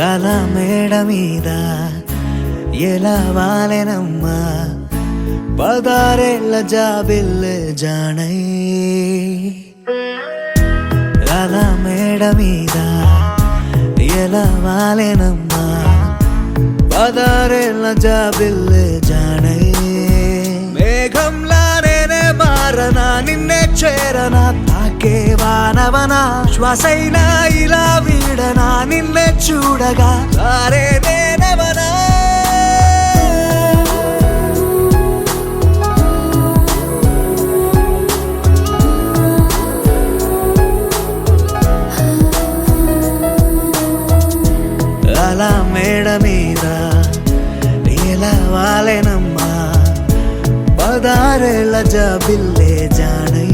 అలా మేడ మీద ఎలా వాలెనమ్మా పదారేళ్ళ జాబిల్లే జానై. అలా మేడ మీద ఎలా వాలెనమ్మా పదారేళ్ళ జాబిల్లే జానై. మేఘంలా నేనే మారనా నిన్నే చేరనా తాకే వానవనా శ్వాసైనా ఇలా వీడనా నిన్నే చూడగా సారే నేనవనా. అలా మేడ మీద ఎలా వాలెనమ్మా పదారేళ్ళ జాబిల్లే జానై.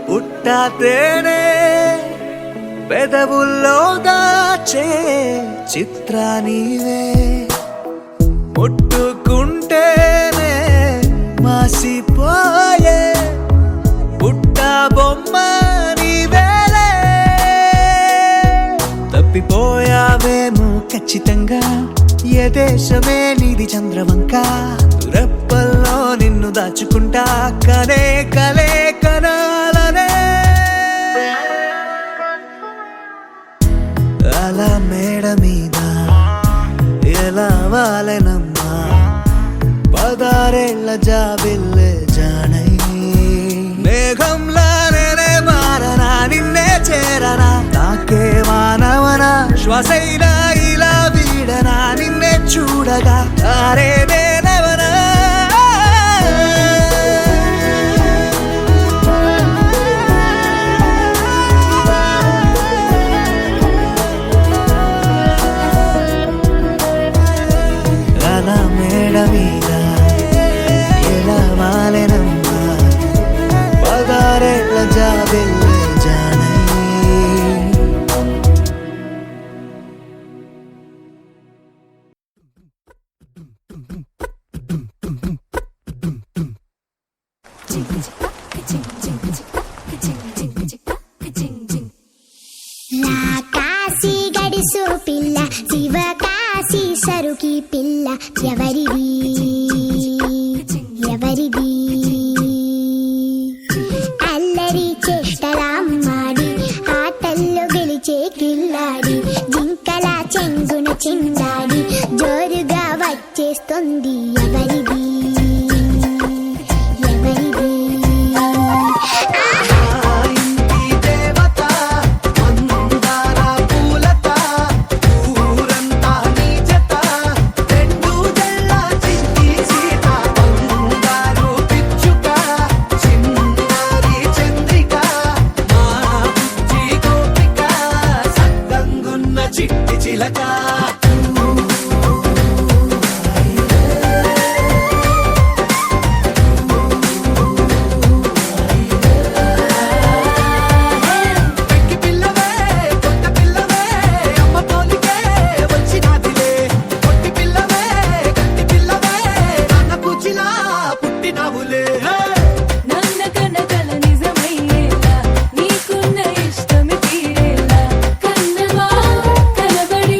పుట్టాతేనే పెదవుల్లో దాచే చిత్ర నీవే ముట్టుకుంటేనే మాసిపోయే పుట్టా బొమ్మ నీవేలే. తప్పిపోయావేమో ఖచ్చితంగా ఏ దేశమే నీది చంద్రవంక రెప్పల్లో నిన్ను దాచుకుంటా కనే కలే కనాలనే. అలా మేడ మీద ఎలా వాలెనమ్మా పదారేళ్ళ జాబిల్లే జానై. మేఘంలా నేనే మారనా నిన్నే చేరనా తాకే వానవనా శ్వాసైనా ఇలా వీడనా నిన్నే చూడగా సారే నేనవనా. అలా మేడ మీద ఎలా వాలెనమ్మా పదారేళ్ళ జాబిల్లే జానై. కాశీ గడిసు పిల్ల శివ కాశీ సరుకి పిల్ల ఎవరిది ఎవరిది అల్లరి చేష్టలామ్మాడి ఆటల్లో గెలిచే కిల్లాడి జింకల చెంగున చిందాడి జోరుగా వచ్చేస్తుంది ఎవరిది ఎవరిది. నీకున్న ఇష్టమి తీరేలా కన్నవా కనబడి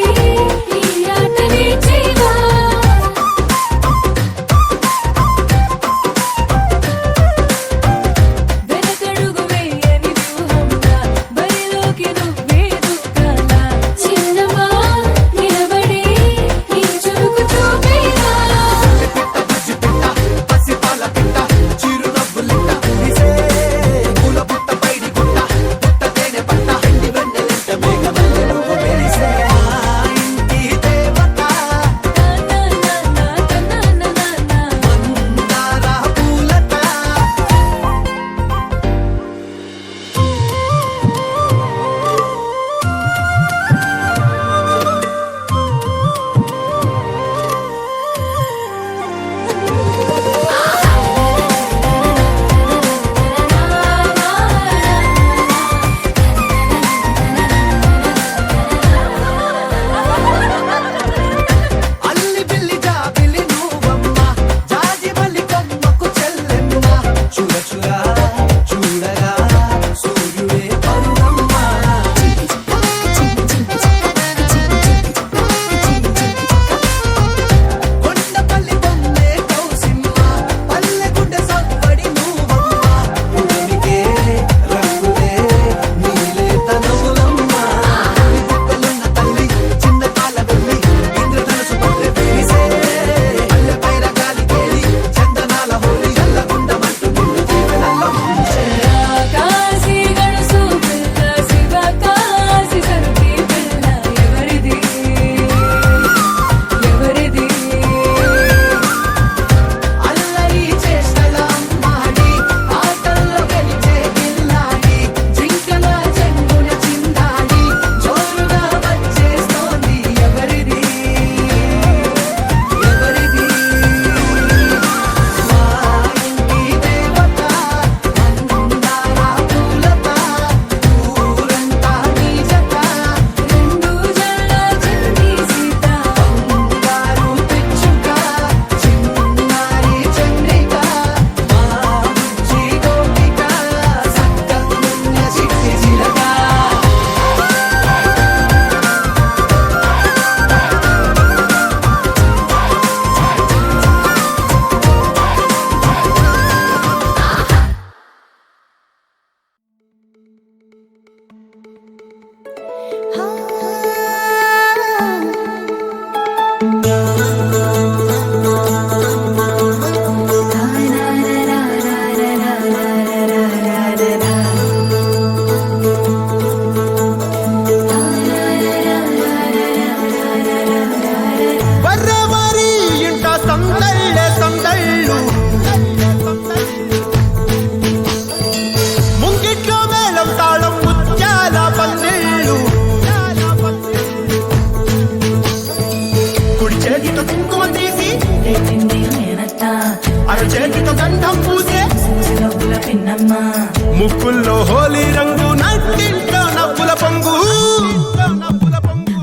ముక్కుల్లో హోలీ రంగు నట్టింట్లో నవ్వుల పొంగు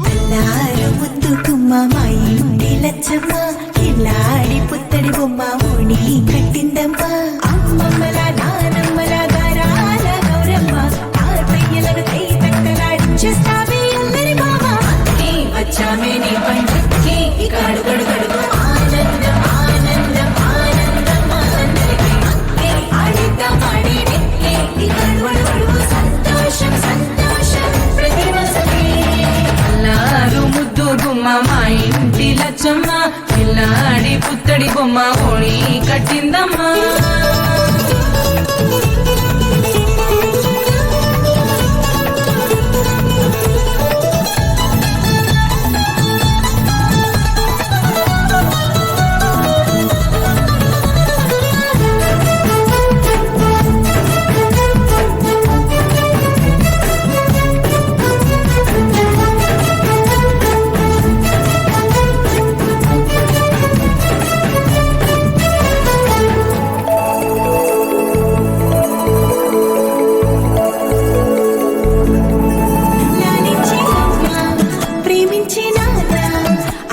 అల్లారు ముద్దు గుమ్మ మా ఇంటి లచ్చమ్మ కిల్లాడి పుత్తడి బొమ్మ ఓణి కట్టిందమ్మ అమ్మమ్మల నానమ్మల గారాల గౌరమ్మ తాతయ్యలను కై తట్టలాడించేస్తావే అల్లరి మామ అక్కి వచ్చామే నీ పండుక్కి ఇక అడుగడుగడుగు ఆనందం ఆనందం ఆనందం అందరికీ అక్కి ఆడిద్దాం ఆడిడిక్కి ఇక అడుగడుగడుగు సంతోషం సంతోషం ప్రతి మనసుకి అల్లారు ముద్దు గుమ్మ మా ఇంటి లచ్చమ్మ పిల్లాడి పుత్తడి బొమ్మ ఓణి కట్టిందమ్మా లాలించే అమ్మ, ప్రేమించే నాన్న,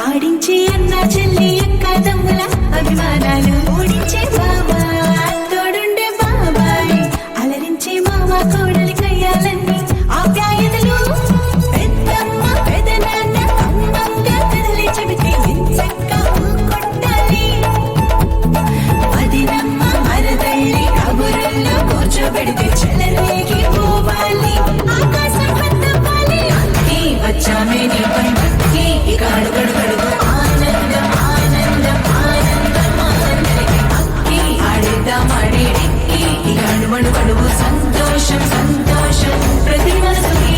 ఆడించే అన్న చెల్లి అక్క తమ్ముల అభిమానాలు ఓడించే బాబా తోడుండే బాబాయ్ అలరించే మామ కోడలి కయ్యాలన్నీ ఆప్యాయతలు పెద్దమ్మ పెదనాన్న అమ్మంగా కదలి చెబితే ఎంచక్కా కొట్టాలి అదినమ్మ మరదళ్ళి కబురుల్లో కూర్చోబెడితే చెలరేగి పోవాలి ఆకాశం పెద్దవాలి అక్కి వచ్చామే నీ పండుక్కి ఇక అడుగడుగడుగు ఆనందం ఆనందం ఆనందం అందరికీ అక్కి ఆడిద్దాం ఆడిడిక్కి ఇక అడుగడుగడుగు సంతోషం సంతోషం ప్రతి మనసుకి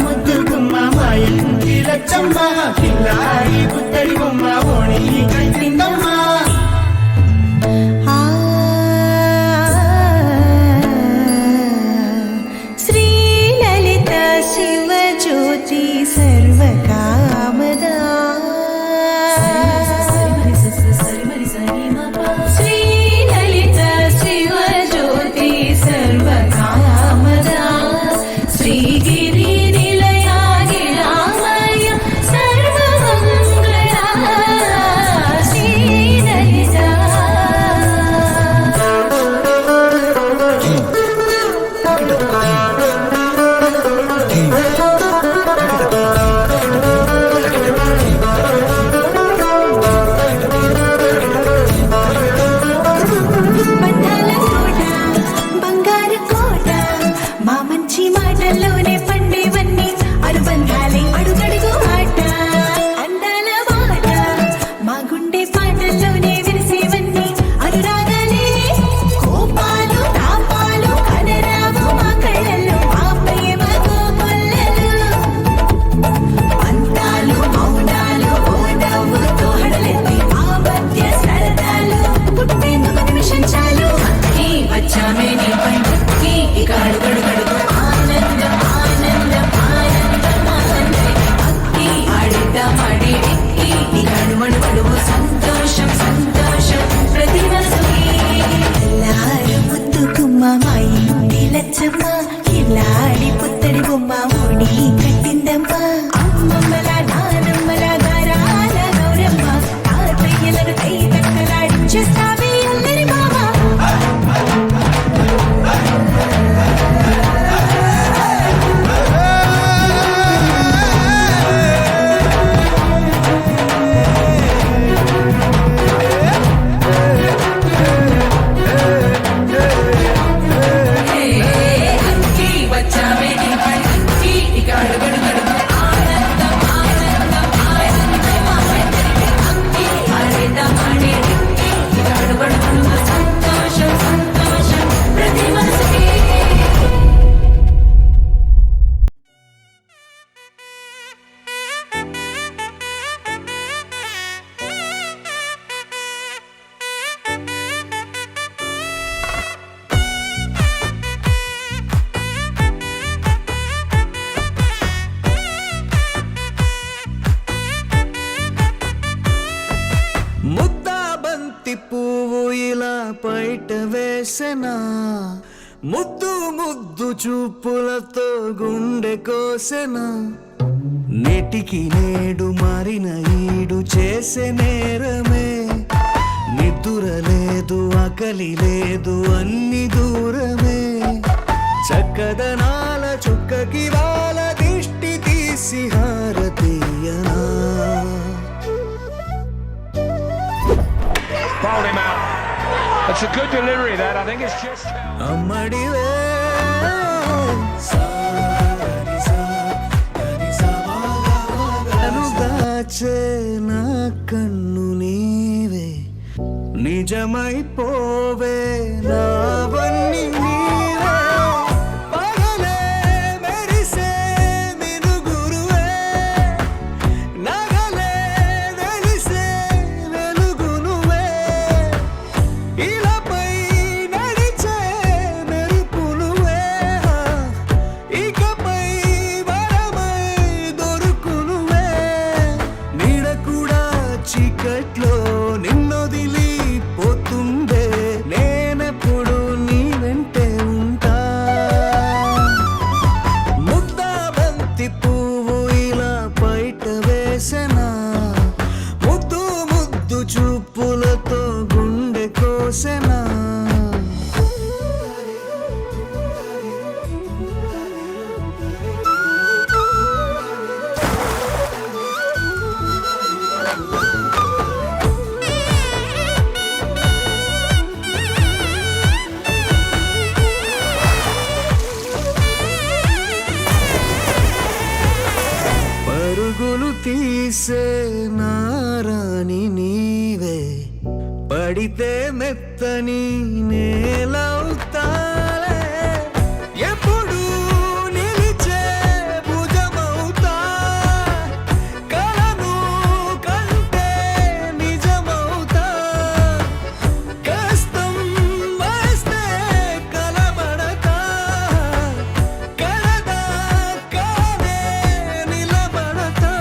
ముద్దు గుమ్మ మా ఇంటి లచ్చమ్మ కిల్లాడి పుత్తడి బొమ్మ ఓణి కట్టిందమ్మా శ్రీ లలిత శివ జ్యోతి సర్వకామదా శ్రీ లలిత శివ జ్యోతి సర్వకామదా శ్రీగిరి నిలయాగిరామయ సర్వమంగళ శ్రీ లలిత బంధాల కోట బంగారు కోట మా మంచి మాటల్లోనే పండేవన్నీ అనుబంధాలే అడుగడుగు ఆట అందాల మాట మా గుండె పాటల్లోనే విరిసేవన్నీ అనురాగాలే కోపాలు తాపాలు కనరావు మా కళ్ళల్లో మా ప్రేమ కోకొల్లలు అంతాలు మౌనాలు ఓ నవ్వుతో హడలెత్తి మా మధ్య సరదాలు పుట్టేందుకు నిమిషం చాలు అక్కి వచ్చామే నీ పండుక్కి ఇక అడుగడుగడుగు ఆనందం ఆనందం ఆనందం అందరికీ అక్కి ఆడిద్దాం ఆడిడిక్కి ఇక అడుగడుగడుగు సంతోషం సంతోషం ప్రతి మనసుకి అల్లారు ముద్దు గుమ్మ మా ఇంటి లచ్చమ్మ కిల్లాడి పుత్తడి బొమ్మ ఓణి కట్టిందమ్మ అమ్మమ్మల నానమ్మల గారాల గౌరమ్మ తాతయ్యలను కై తట్టలాడించేస్తావే అల్లరి మామ అక్కి వచ్చామే నీ పండుక్కి ఇక అడుగడుగడుగు ఆనందం ఆనందం ఆనందం అందరికీ అక్కి ఆడిద్దాం ఆడిడిక్కి ఇక అడుగడుగడుగు సంతోషం సంతోషం ప్రతి మనసుకి ముద్దా బంతి పువ్వు ఇలా బయట వేసెనా ముద్దు ముద్దు చూపులతో గుండె కోసెనా నేటికి నేడు మారిన ఈడు చేసే నేరమే నిద్ర లేదు ఆకలి లేదు అన్ని దూరమే చక్కదనాల చుక్కకి వాళ్ళ దిష్టి తీసి హారతీయనా Fouled him out. That's a good delivery, that. I think it's just... అమ్మడివే దాచే నా కన్ను నీవే నిజమైపోవే నావన్నీ నీవే పగలే మెరిసే మినుగురువే నగలే వెలిసే వెలుగునువే ఇలాపై నడిచే మెరుపునువే ఇకపై వరమై దొరుకునువే నీడ కూడా చీకట్లో నిన్నొదిలి పోతుందే నేనెప్పుడు నీ వెంటే ఉంటా ముద్దా బంతి పువ్వు ఇలా బయట వేసెనా ముద్దు ముద్దు చూపులతో గుండె కోసెనా పరుగులు తీసే నారాణి నీవే పడితే మెత్తని నేలవుతాలే ఎప్పుడు నిలిచే భుజమవుతా కలను కంటే నిజమవుతా కష్టం వస్తే కలబడక కలదాకానే నిలబడతా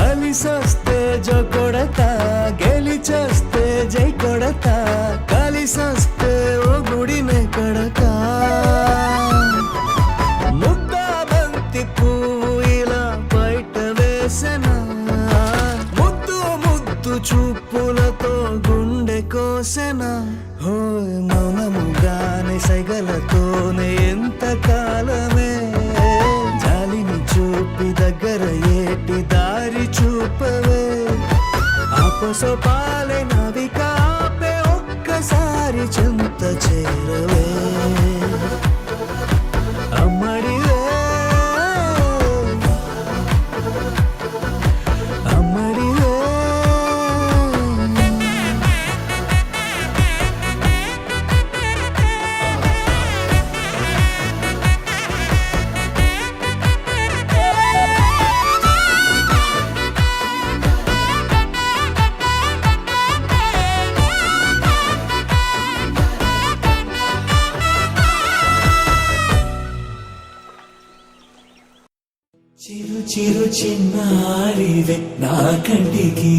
అలిసొస్తే జో కొడతా గెలిచొస్తే జై కొడతా కలిసొస్తే ఓ గుడినే కొడతా ముద్దా బంతి పువ్వు ఇలా బయట వేసెనా ముద్దు ముద్దు చూపులతో గుండె కోసెనా హోయ్ మౌనముగానే సైగలతోనే ఎంత కాలమే జాలిని చూపి దగ్గర ఏటి దారి చూపవే ఆపసోపాలే నవిక ఆపే ఒక్కసారి చెంత చేరవే అమ్మడివే అమ్మడివే చిరు చిరు చిన్నారివే నా కంటికి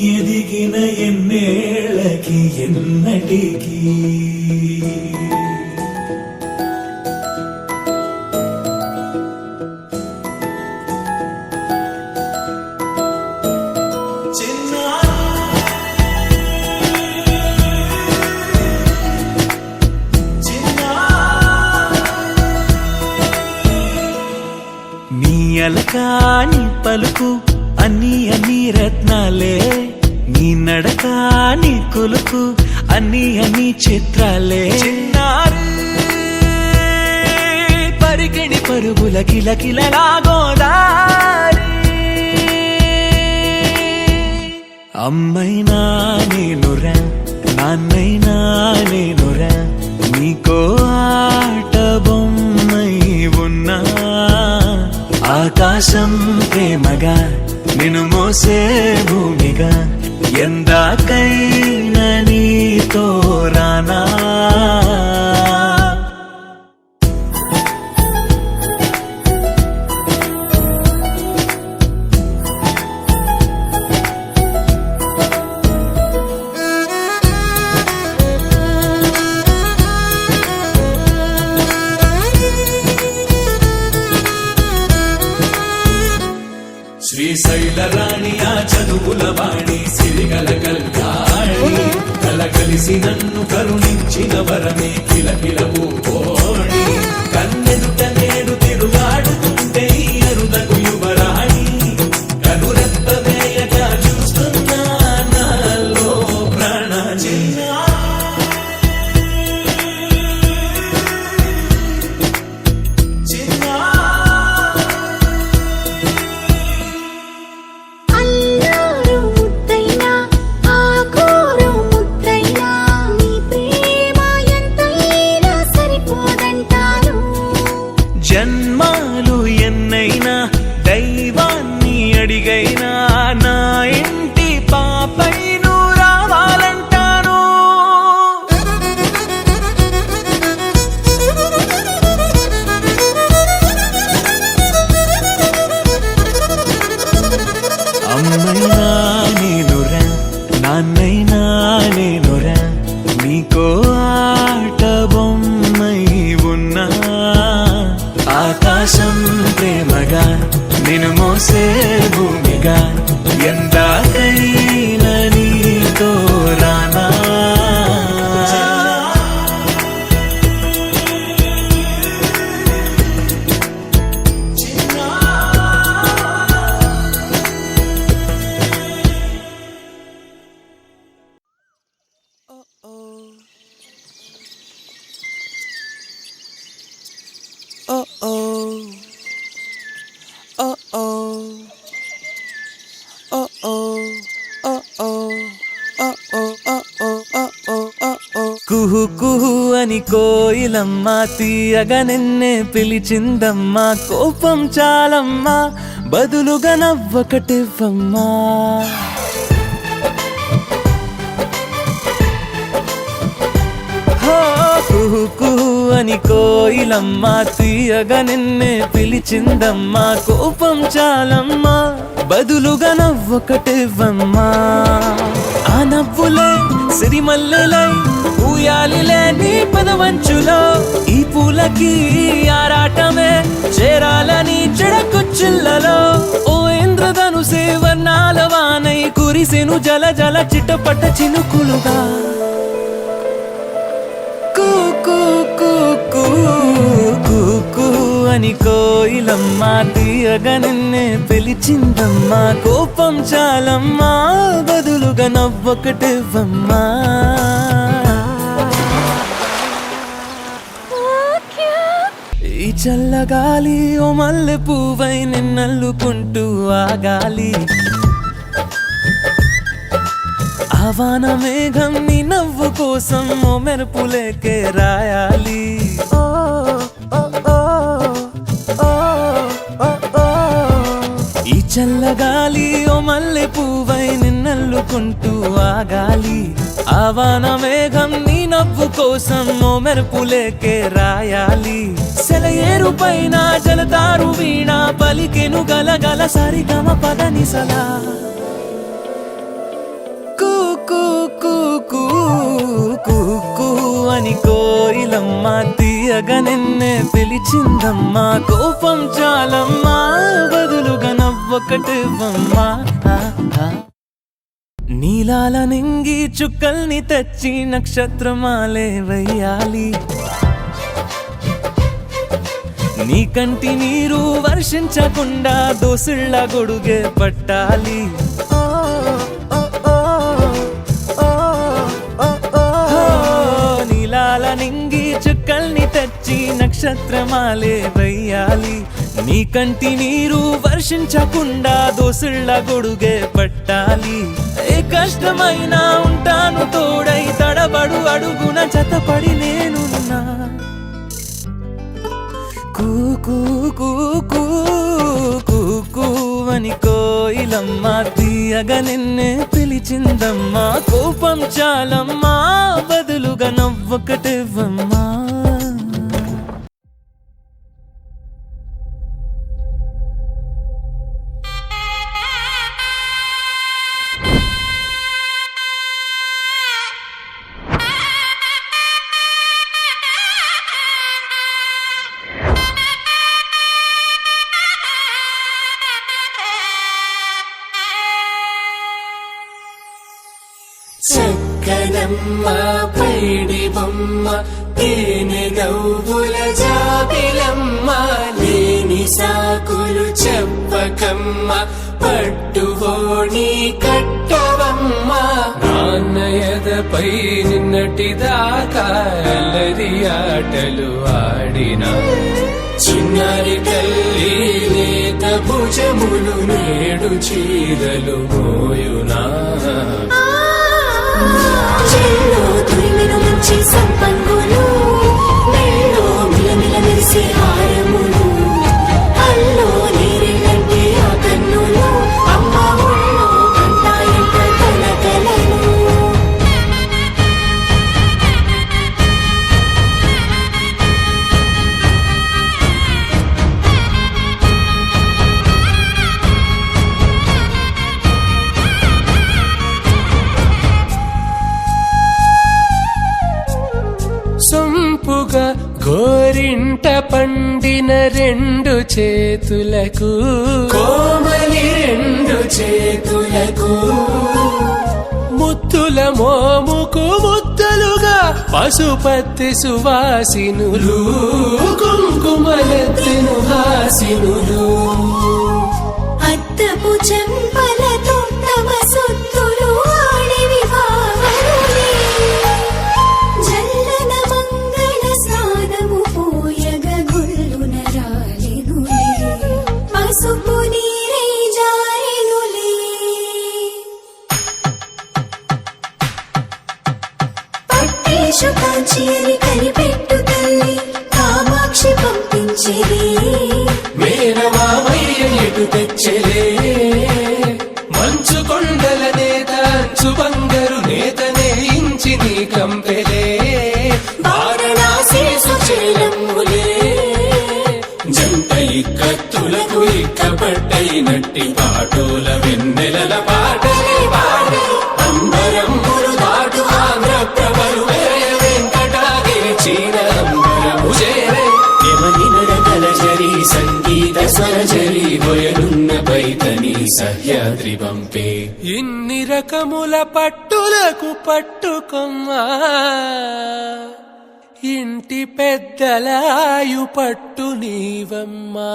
ఎదిగిన ఎన్నేళ్ళకి ఎన్నటికి నీ అలకాని పలుకు అన్ని అన్ని రత్నాలే నీ నడక నీ కొలుకు అన్ని అన్ని చిత్రాలే చిన్నారు పరికిణి పరుగుల కిలకిలలా గోదారి అమ్మైనా నేనురా నాన్నైనా నేనురా నీకో ఆట బొమ్మై ఉన్నా ఆకాశం ప్రేమగా నిన్ను మోసే భూమిగా ఎందాకైనా నీతో రానా శ్రీశైల రాణి ఆ చదువుల వాణి సిరిగల కళ్యాణి కలగలిసి నన్ను కరుణించిన వరమే కిలకిల పూకోణి కన్నెదుట నేడు తిరుగాడుతుంటే ఈ అరుదకు యువరాణి కనురెప్ప వేయగా చూస్తున్నా నాలో ప్రాణ చిన్నా అల్లారు ముద్దైనా ఆకోరు ముద్దైనా నీ ప్రేమ ఎంతైనా సరిపోదంటాను జన్మాలు ఎన్నైనా దైవాన్ని అడిగైనా నా ఇంటి పాపై నువ్వు రావాలంటాను అమ్మైనా నేనురా నాన్నైనా నేనురా నీకో ఆట బొమ్మై ఉన్నా ఆకాశం ప్రేమగా నిన్ను మోసే భూమిగా ఎందాకైనా నీతో రానా కుహు కుహు అని కోయిలమ్మ తీయగా నిన్నే పిలిచిందమ్మా కోపం చాలమ్మా బదులుగా నవ్వకటివ్వమ్మా కుహు కుహు అని కోయిలమ్మ తీయగా నిన్నే పిలిచిందమ్మా కోపం చాలమ్మా బదులుగా నవ్వొకటివ్వమ్మా ఆ నవ్వులే సిరిమల్లెలై ఊయాలిలే నీ పదవంచులో ఈ పూలకి ఆరాటమే చేరాలని చెడకొచ్చిల్లలో ఓ ఇంద్రధనుసే వర్ణాల వానై కురిసెను జల జల చిటపట చినుకులుగా అని కోయిలమ్మ తీయగా నిన్నే పిలిచిందమ్మా కోపం చాలమ్మా బదులుగా నవ్వొకటివ్వమ్మా ఈ చల్లగాలి ఓ మల్లె పువ్వై నిన్నల్లుకుంటూ ఆగాలి ఆవాన మేఘం నీ నవ్వు కోసం ఓ మెరుపులేకే రాయాలి ఈ చల్లగాలి ఓ మల్లె పువ్వై నిన్నల్లుకుంటూ ఆగాలి ఆవాన మేఘం నీ నవ్వు కోసం ఓ మెరుపులేకే రాయాలి సెలయేరు పైన జలతారు వీణ పలికెను గలగల సరిగమ పదనిసలా అని కోయిలమ్మ తీయగా నిన్నే పిలిచిందమ్మా కోపం చాలమ్మా బదులుగా నవ్వొకటివ్వమ్మా నీలాల నింగి చుక్కల్ని తెచ్చి నక్షత్రమాలే వెయ్యాలి నీ కంటి నీరు వర్షించకుండా దోసిళ్ళ గొడుగే పట్టాలి నీలాల నింగి చుక్కల్ని తెచ్చి నక్షత్రమాలే వెయ్యాలి నీ కంటి నీరు వర్షించకుండా దోసిళ్ళ గొడుగే పట్టాలి ఏ కష్టమైనా ఉంటాను తోడై తడబడు అడుగున జతపడి నేనున్నా అని కోయిలమ్మ తీయగా నిన్నే పిలిచిందమ్మా కోపం చాలమ్మా బదులుగా నవ్వొకటివ్వమ్మా చక్కనమ్మ పైడి బొమ్మ తేనె నవ్వుల జాబిలమ్మ లేని సాకులు చెప్పకమ్మ పట్టువోణి కట్టవమ్మ నాన్నయదపై నిన్నటిదాకా అల్లరి ఆటలు ఆడినా చిన్నారి తల్లి లేత భుజములు నేడు చీరలు మోయునా చెల్లో తురిమిను మంచి సంపంగులు మెల్లో మిలమిల మెరిసే హారములు అల్లో నీరిలంటే ఆ కన్నులు అమ్మ ఒళ్ళో కంటాయంట కలకలను సొంపుగా గోరింట పండిన రెండు చేతులకు కోమలి రెండు చేతులకు ముత్తుల మోముకు ముద్దలుగా పశుపతి సువాసినులు కుంకుమలెత్తిను హాసినులు అద్దపు చెంపలతో తమ సొత్తులు ఆడివి భావనులే జల్లన మంగళ స్నానము పోయగ గుళ్ళున రాలెనులే పసుపు నీరై జారెనులే పట్టేషు కాంచియని కనిపెట్టు తల్లి కామాక్షి పంపించేది మేనమామయ్య ఎటు తెచ్చలే మంచు కొండల నేత అంచు బంగారు నేత నేయించి నీ కంపెలే వారణాసి సుచేలమ్ములే జంట ఇక్కత్తులకు ఇక్కపట్టైనట్టి పాటోల వెన్నెలల పాటలే పాడే అంబరమ్ములు దాటు ఆంధ్ర ప్రభలు వెంకటాగిరి చీన అంబరము చేరే యమని నడకల జరి సంగీత స్వరజరి బొయలున్న బైతని సహ్యాద్రి పంపే ఇన్ని రకముల పట్టులకు పట్టుకొమ్మా ఇంటి పెద్దలాయు పట్టు నీవమ్మా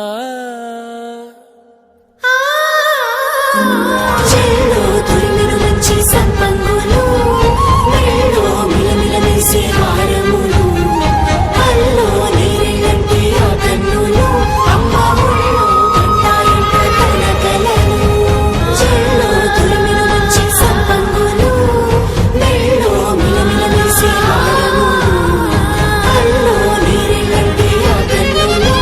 చెల్లో తురిమిను మంచి సంపంగులు మెల్లో మిలమిల మెరిసే హారములు అల్లో నీరిలంటే ఆ కన్నులు అమ్మ ఒళ్ళో కంటాయంట కలకలను చెల్లో తురిమిను మంచి సంపంగులు మెల్లో మిలమిల మెరిసే హారములు అల్లో నీరిలంటే ఆ కన్నులు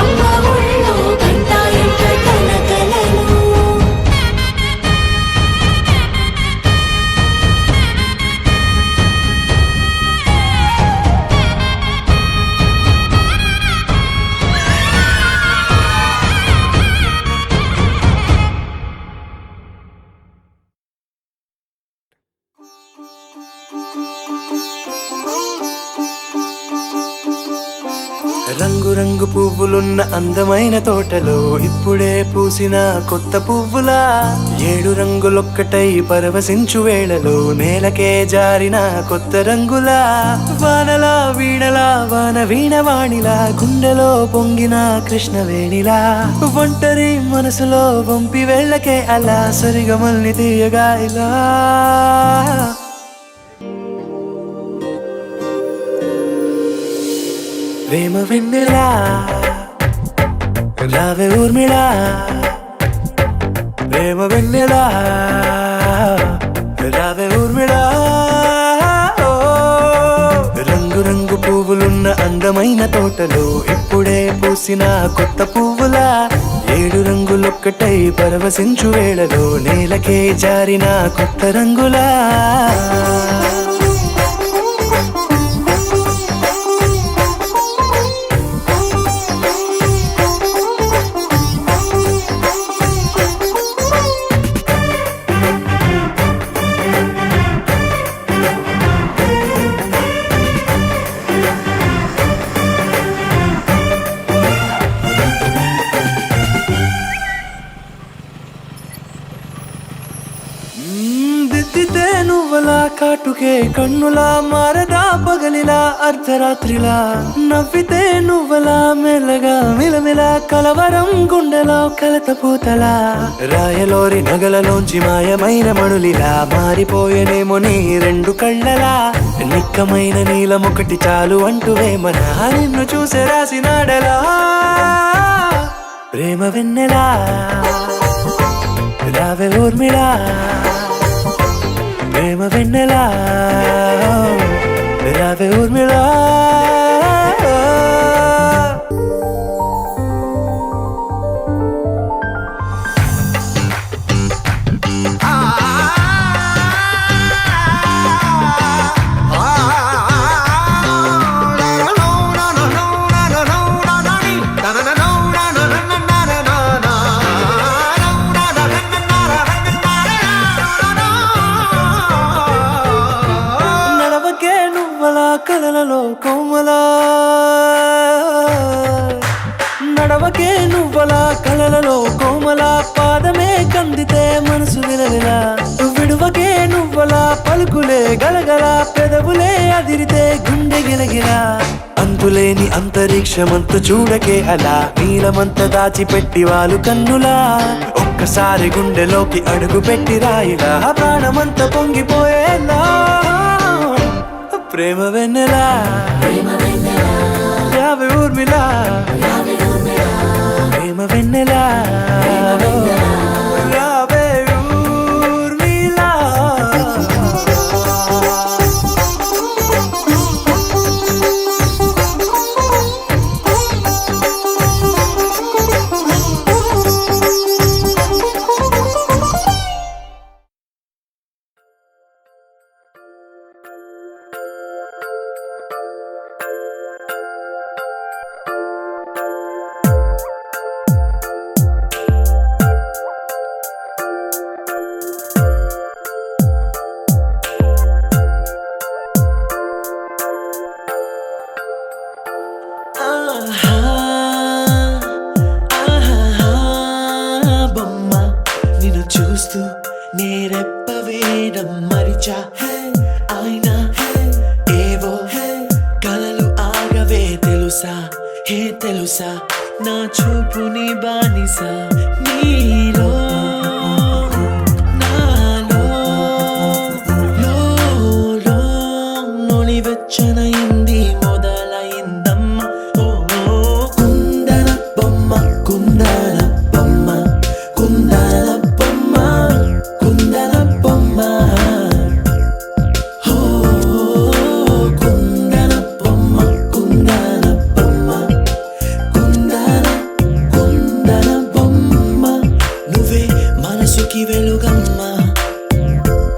అమ్మ ఒళ్ళో కంటాయంట కలకలను రంగు రంగు పువ్వులున్న అందమైన తోటలో ఇప్పుడే పూసిన కొత్త పువ్వులా 7 రంగులొక్కటై పరవశించు వేళలో నేలకే జారిన కొత్త రంగులా వానలా వీణలా వాన వీణవాణిలా గుండెలో పొంగిన కృష్ణవేణిలా ఒంటరి మనసులో వంపి వెళ్ళకే అలా సరిగమల్ని తీయగా ఇలా ప్రేమ వెన్నెలా రావే ఊర్మిళా ప్రేమ వెన్నెలా రావే ఊర్మిళా ఓ, రంగు రంగు పువ్వులున్న అందమైన తోటలో ఇప్పుడే పూసిన కొత్త పువ్వులా 7 రంగులొక్కటై పరవశించు వేళలో నేలకే జారిన కొత్త రంగులా దిద్దితే నువ్వ నువ్వలా కాటుకే కన్నులా మారదా పగలిలా అర్ధరాత్రిలా నవ్వితే నువ్వలా మెల్లగా మిలమిలా కలవరం గుండెలో కలత పూతలా రాయలోరి నగలలోంచి మాయమైన మణులిలా మారిపోయేనేమో నీ రెండు కళ్ళలా నిక్కమైన నీలమొకటి చాలు అంటూ వేమన నిన్ను చూసే రాసినాడలా ప్రేమ వెన్నెలా రావే ఊర్మిళా ప్రేమ వెన్నెలా రావే ఊర్మిళా కలలలో కోమలా నడవకే నువ్వలా కలలలో కోమలా పాదమే కందితే మనసు విలవిలా విడువకే నువ్వలా పలుకులే గలగల పెదవులే అదిరితే గుండె గిలగిలా అంతులేని అంతరిక్షమంత చూడకే అలా నీలమంత దాచిపెట్టి వాళ్ళు కన్నులా ఒక్కసారి గుండెలోకి అడుగు పెట్టి రాయిలా ప్రాణమంత పొంగిపోయేలా ప్రేమ వెన్నెలా రావే ఊర్మిళా ప్రేమ వెన్నెలా రావే ఊర్మిళా బొమ్మ నిన్ను చూస్తూ నేరెప్ప వేయడం మరిచా అయినా ఏవో కలలు ఆగవే తెలుసా హే తెలుసా నా చూపుని బానిసా నీలో నాలో లో నొలివెచ్చనయింది మొదలైందమ్మ ఓ కుందన బొమ్మ కుందన బొమ్మ కుందన బొమ్మ కుందన బొమ్మ ఓ కుందన బొమ్మ కుందన బొమ్మ కుందన బొమ్మ నువ్వే మనసుకి వెలుగమ్మ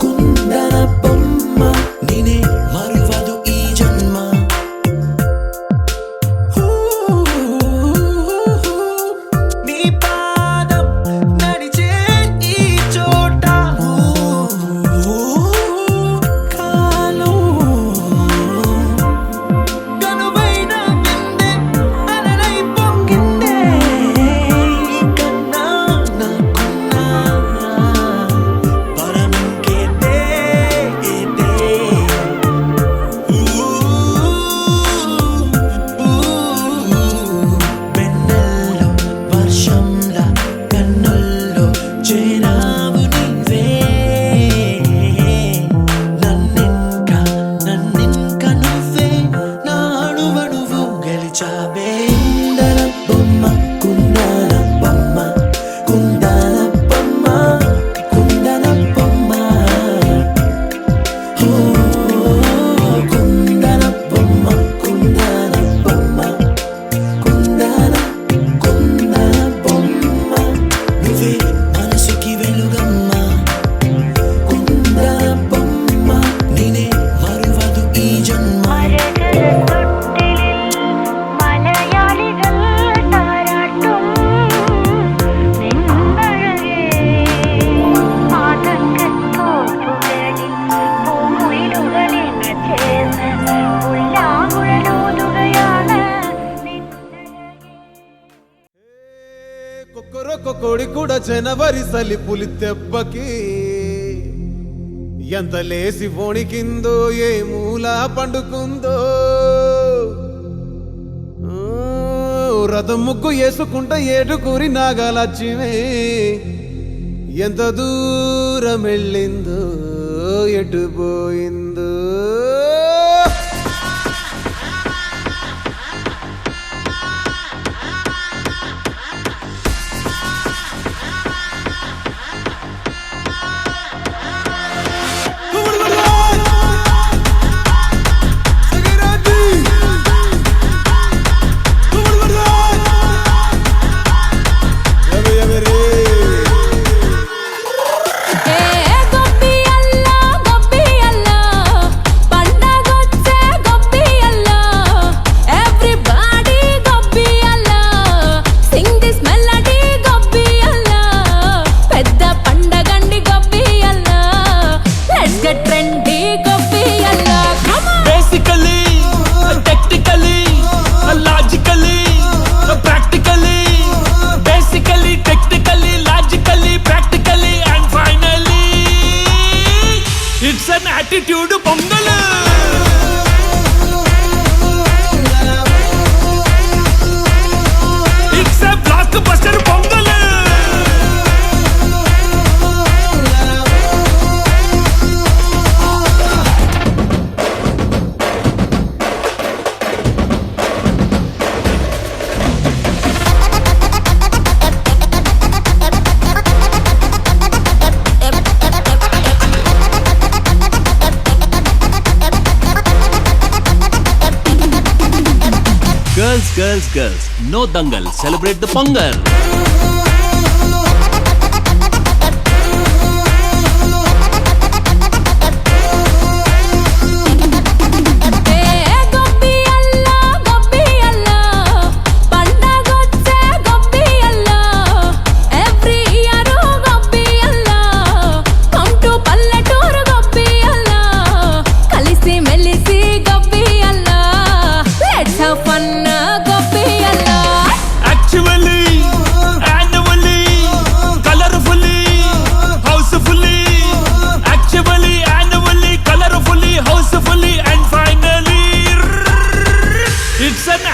కుందన బొమ్మ నేనే మరువదు ఈ జన్మ నీ పాదం నడిచే ఈ చోట కాలం కనువైన విందే అలలై పొంగిందే కన్నా నాకున్నా పరమింకేదే వెన్నెల్లో వర్షంలా కన్నుల్లో చేరావు నీవే నన్నింక నువ్వే నా అణువణువు గెలిచావే కుందన బొమ్మ కుందన బొమ్మ కుందన బొమ్మ కుందన బొమ్మ ఓ కుందన బొమ్మ కుందన బొమ్మ కుందన బొమ్మ నువ్వే మనసుకి వెలుగమ్మ కుందన బొమ్మ నేనే మరువదు ఈ జన్మ മലയാളികൾ താരാട്ടും നിന്നഴകേ ആതങ്കത്തോപ്പുകളിൽ പൂമുയിലുകളിൽ ചേർന്ന് ഉല്ലാകുഴലൂതുകയാണ് కొక్కరొక్క కోడి కూడా జనవరి సలి పులి దెబ్బకి ఎంత లేసి వణికిందో ఏ మూల పండుకుందో రథం ముగ్గు వేసుకుంట ఏటుకూరి నాగలచ్చిమే ఎంత దూరం వెళ్ళిందో ఎటు పోయిందో attitude pongal it's a block buster pongal Girls, no dangal, celebrate the Pongal.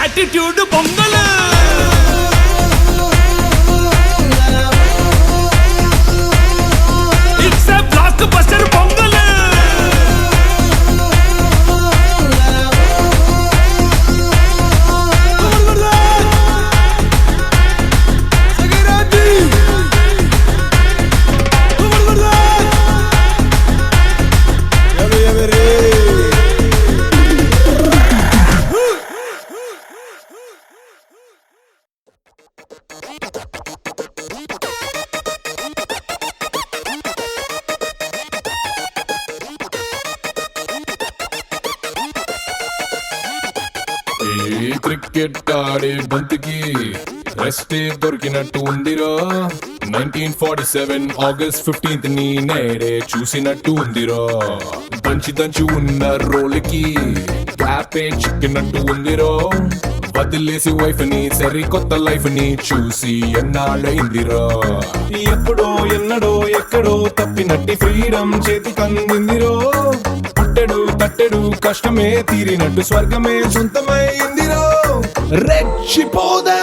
Attitude pongal it's a block buster pongal cricket ఆడే బంతికి రెస్టే దొరికినట్టు ఉందిరో 1947 ఆగస్ట్ 15th ని నేడే చూసినట్టు ఉందిరో దంచి ఉన్న రోల్కి గ్యాపే చిక్కినట్టు ఉందిరో వదిలేసి వైఫ్ ని సరికొత్త లైఫ్ ని చూసి ఎన్నాళ్ళైందిరో ఎప్పుడో ఎన్నడో ఎక్కడో తప్పినట్టి ఫ్రీడమ్ చేతికి అందిందిరో తట్టెడు కష్టమే తీరినట్టు స్వర్గమే సొంతమైందిరో రెచ్చిపోదే